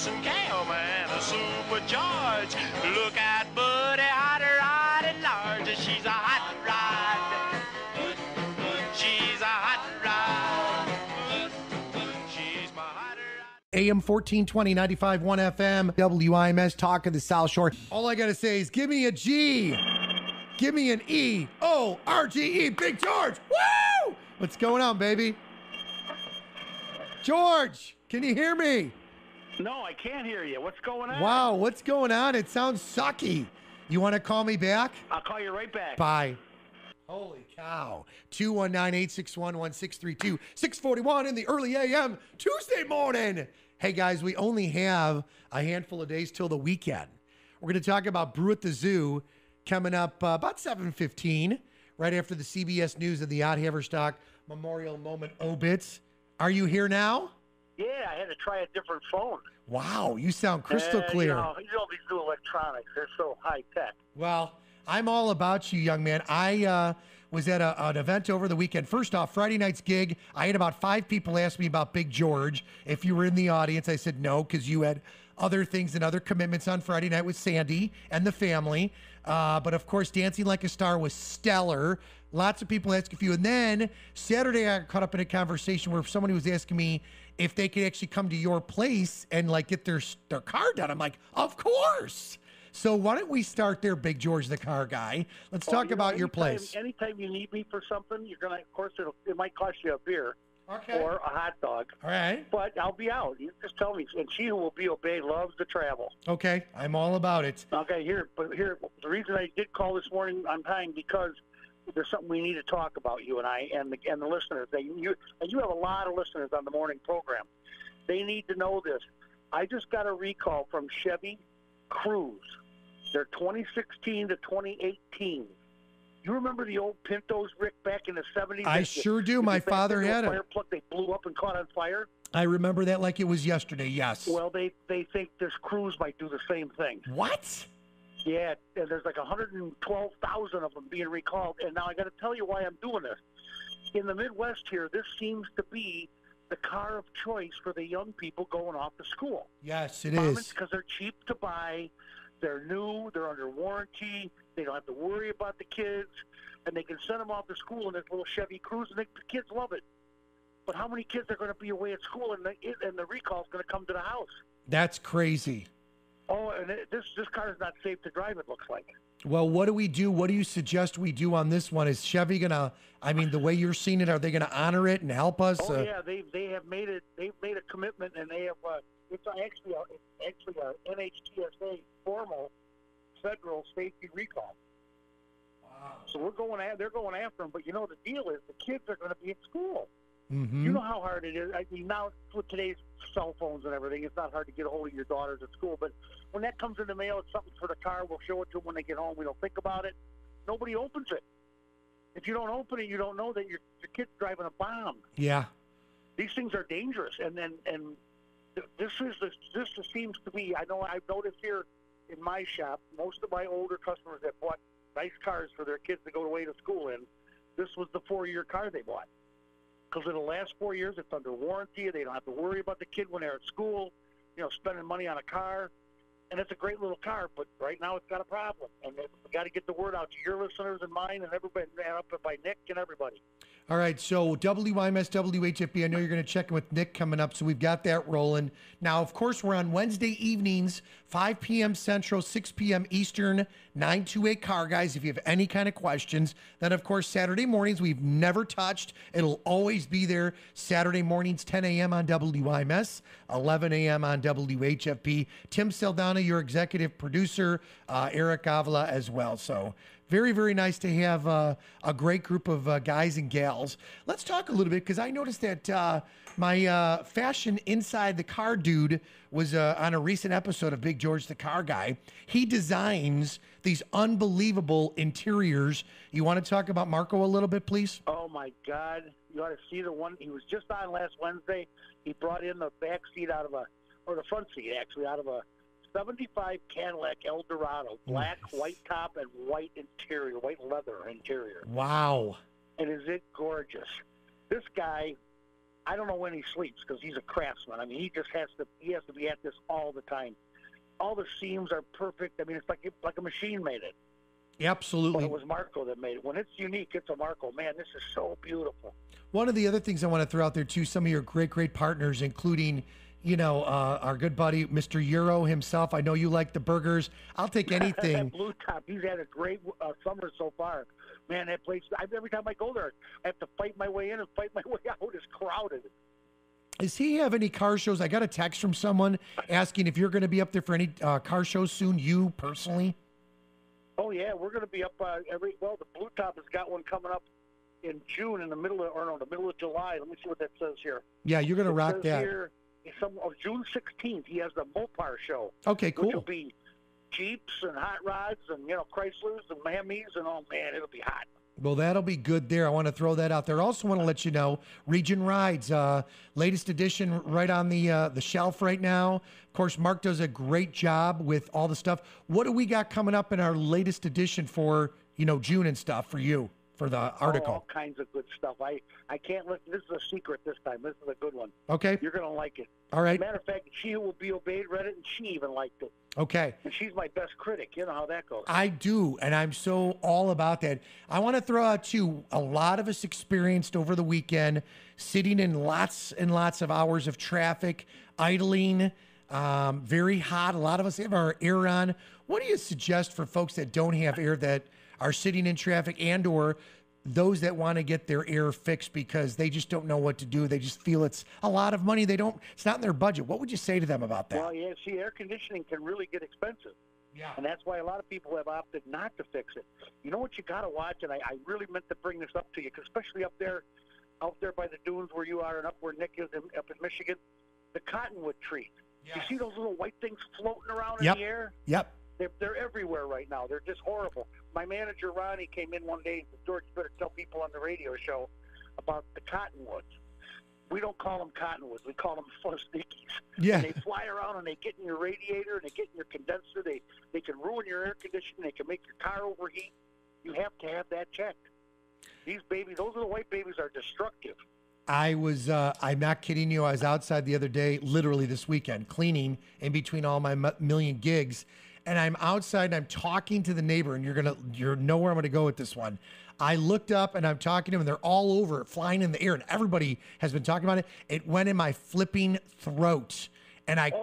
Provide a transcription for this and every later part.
racing cam and a Super George. Look at Buddy, hot rod at large. She's a hot rod. She's a hot rod. She's my hot rod. AM 1420, 95.1 FM, WIMS, Talk of the South Shore. All I got to say is give me a G. Give me an E-O-R-G-E. Big George. Woo! What's going on, baby? George, can you hear me? No, I can't hear you. What's going on? Wow, what's going on? It sounds sucky. You want to call me back? I'll call you right back. Bye. Holy cow. 219-861-1632. 641 in the early AM Tuesday morning. Hey, guys, we only have a handful of days till the weekend. We're going to talk about Brew at the Zoo coming up about 7:15, right after the CBS News and the Odd Haverstock Memorial Moment obits. Are you here now? Yeah, I had to try a different phone. Wow, you sound crystal clear. You know these new electronics, they're so high-tech. Well, I'm all about you, young man. I was at an event over the weekend. First off, Friday night's gig, I had about 5 people ask me about Big George. If you were in the audience, I said no, because you had other things and other commitments on Friday night with Sandy and the family. But, of course, Dancing Like a Star was stellar. Lots of people asked a few. And then Saturday, I got caught up in a conversation where somebody was asking me if they could actually come to your place and, like, get their car done. I'm like, of course. So why don't we start there, Big George the Carguy? Let's talk about your place. Anytime you need me for something, you're going to, of course, it might cost you a beer. Okay. Or a hot dog. All right. But I'll be out. You just tell me. And she who will be obeyed loves to travel. Okay. I'm all about it. Okay, here, the reason I did call this morning on time, because there's something we need to talk about, you and I, and the listeners. You have a lot of listeners on the morning program. They need to know this. I just got a recall from Chevy Cruze. They're 2016 to 2018. You remember the old Pintos, Rick, back in the 70s? I sure do. My father had it. Fire plug, they blew up and caught on fire. I remember that like it was yesterday, yes. Well, they think this Cruze might do the same thing. What? Yeah, and there's like 112,000 of them being recalled. And now I got to tell you why I'm doing this. In the Midwest here, this seems to be the car of choice for the young people going off to school. Yes, it is. Because they're cheap to buy. They're new. They're under warranty. They don't have to worry about the kids. And they can send them off to school in this little Chevy Cruze, and the kids love it. But how many kids are going to be away at school, and the recall is going to come to the house? That's crazy. Oh, and this car is not safe to drive, it looks like. Well, what do we do? What do you suggest we do on this one? Is Chevy going to, I mean, the way you're seeing it, are they going to honor it and help us? Oh, yeah, they have made it. They've made a commitment, and they have. It's actually a NHTSA formal federal safety recall. Wow. So they're going after them. But you know, the deal is the kids are going to be at school. Mm-hmm. You know how hard it is. I mean, now with today's cell phones and everything, it's not hard to get a hold of your daughters at school. But when that comes in the mail, it's something for the car. We'll show it to them when they get home. We don't think about it. Nobody opens it. If you don't open it, you don't know that your kid's driving a bomb. Yeah. These things are dangerous, and this seems to be. I know I've noticed here in my shop, most of my older customers that bought nice cars for their kids to go away to school in, this was the 4-year car they bought. Because in the last 4 years, it's under warranty. They don't have to worry about the kid when they're at school, spending money on a car. And it's a great little car, but right now it's got a problem. And we've got to get the word out to your listeners and mine and everybody, and up by Nick and everybody. All right, so WIMS, WHFB, I know you're going to check in with Nick coming up, so we've got that rolling. Now, of course, we're on Wednesday evenings, 5 p.m. Central, 6 p.m. Eastern, 928 Car Guys, if you have any kind of questions. Then, of course, Saturday mornings, we've never touched. It'll always be there. Saturday mornings, 10 a.m. on WIMS, 11 a.m. on WHFB. Tim Saldana, your executive producer, Eric Avila as well. So very, very nice to have a great group of guys and gals. Let's talk a little bit, because I noticed that my fashion inside the car dude was on a recent episode of Big George the Carguy. He designs these unbelievable interiors. You want to talk about Marco a little bit, please? Oh, my God. You ought to see the one. He was just on last Wednesday. He brought in the back seat or the front seat, actually, out of a 75 Cadillac Eldorado, black, white top, and white interior, white leather interior. Wow. And is it gorgeous? This guy I don't know when he sleeps because he's a craftsman. I mean, he has to be at this all the time. All the seams are perfect. I mean, it's like a machine made it. Absolutely. But it was Marco that made it. When it's unique, it's a Marco. Man, this is so beautiful. One of the other things I want to throw out there, too, some of your great partners, including, our good buddy, Mr. Euro himself. I know you like the burgers. I'll take anything. Blue Top, he's had a great summer so far. Man, that place, every time I go there, I have to fight my way in and fight my way out. It's crowded. Does he have any car shows? I got a text from someone asking if you're going to be up there for any car shows soon, you personally. Oh, yeah, we're going to be up the Blue Top has got one coming up in June in the middle of July. Let me see what that says here. Yeah, you're going to rock that. Here, June 16th, he has the Mopar show. Okay, cool. Which will be Jeeps and hot rods and, Chryslers and Mammies and, oh, man, it'll be hot. Well, that'll be good there. I want to throw that out there. Also want to let you know, Region Rides, latest edition right on the shelf right now. Of course, Mark does a great job with all the stuff. What do we got coming up in our latest edition for, June and stuff for you, for the article? All kinds of good stuff. I can't listen. This is a secret this time. This is a good one. Okay. You're going to like it. All right. Matter of fact, She Who Will Be Obeyed read it, and she even liked it. Okay. And she's my best critic. You know how that goes. I do, and I'm so all about that. I want to throw out, too, a lot of us experienced over the weekend sitting in lots and lots of hours of traffic, idling, very hot. A lot of us have our air on. What do you suggest for folks that don't have air, that are sitting in traffic, and or those that want to get their air fixed because they just don't know what to do? They just feel it's a lot of money. It's not in their budget. What would you say to them about that? Well, yeah, see, air conditioning can really get expensive. Yeah. And that's why a lot of people have opted not to fix it. You know what you got to watch, and I really meant to bring this up to you, 'cause especially out there by the dunes where you are and up where Nick is up in Michigan, the cottonwood trees. Yeah. You see those little white things floating around Yep. in the air? Yep. They're everywhere right now. They're just horrible. My manager, Ronnie, came in one day and said, George, you better tell people on the radio show about the cottonwoods. We don't call them cottonwoods. We call them stickies. Yeah. And they fly around and they get in your radiator and they get in your condenser. They can ruin your air conditioning. They can make your car overheat. You have to have that checked. These babies, those little white babies are destructive. I'm not kidding you. I was outside the other day, literally this weekend, cleaning in between all my million gigs. And I'm outside and I'm talking to the neighbor, and you're know where I'm going to go with this one. I looked up and I'm talking to them, and they're all over, flying in the air, and everybody has been talking about it. It went in my flipping throat, and it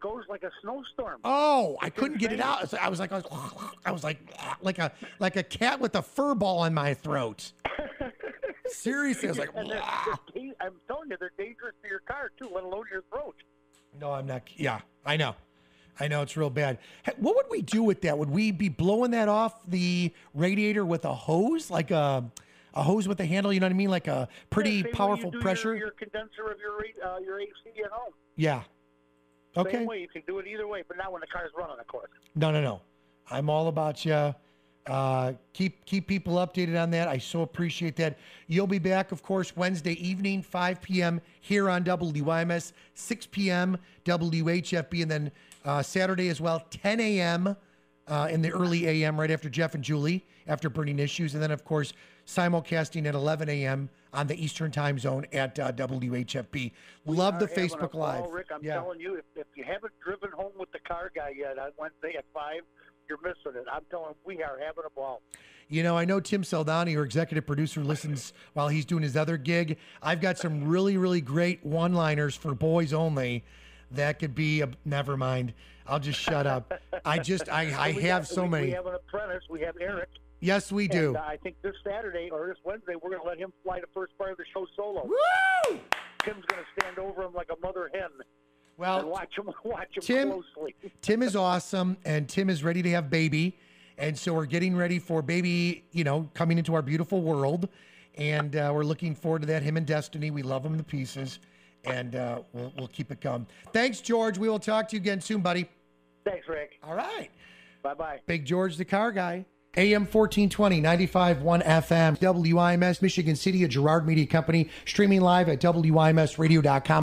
goes like a snowstorm. Oh, I couldn't get it out. I was like a cat with a fur ball in my throat. Seriously, I was like, I'm telling you, they're dangerous to your car too, let alone your throat. No, I'm not. Yeah, I know it's real bad. What would we do with that? Would we be blowing that off the radiator with a hose, like a hose with a handle? You know what I mean, like a pretty powerful pressure. Your condenser of your AC at home. Yeah. Okay. Same way, you can do it either way, but not when the car's running, of course. No. I'm all about you. Keep people updated on that. I so appreciate that. You'll be back, of course, Wednesday evening, 5 p.m. here on WIMS, 6 p.m. WHFB, and then Saturday as well, 10 a.m. In the early a.m. right after Jeff and Julie, after Burning Issues, and then, of course, simulcasting at 11 a.m. on the Eastern Time Zone at WHFB. Love the Facebook Live. Rick, I'm telling you, if you haven't driven home with the car guy yet on Wednesday at 5, you're missing it. I'm telling you, we are having a ball. I know Tim Saldani, our executive producer, listens while he's doing his other gig. I've got some really, really great one-liners for boys only that could be never mind. I'll just shut up. I have so many. We have an apprentice. We have Eric. Yes, we do. And, I think this Saturday or this Wednesday, we're going to let him fly the first part of the show solo. Woo! Tim's going to stand over him like a mother hen. Well, and watch him Tim, closely. Tim is awesome, and Tim is ready to have baby. And so we're getting ready for baby, coming into our beautiful world. And we're looking forward to that, him and Destiny. We love him to pieces. And we'll keep it going. Thanks, George. We will talk to you again soon, buddy. Thanks, Rick. All right. Bye-bye. Big George the Carguy. AM 1420, 95.1 FM, WIMS, Michigan City, a Girard Media Company, streaming live at WIMSradio.com.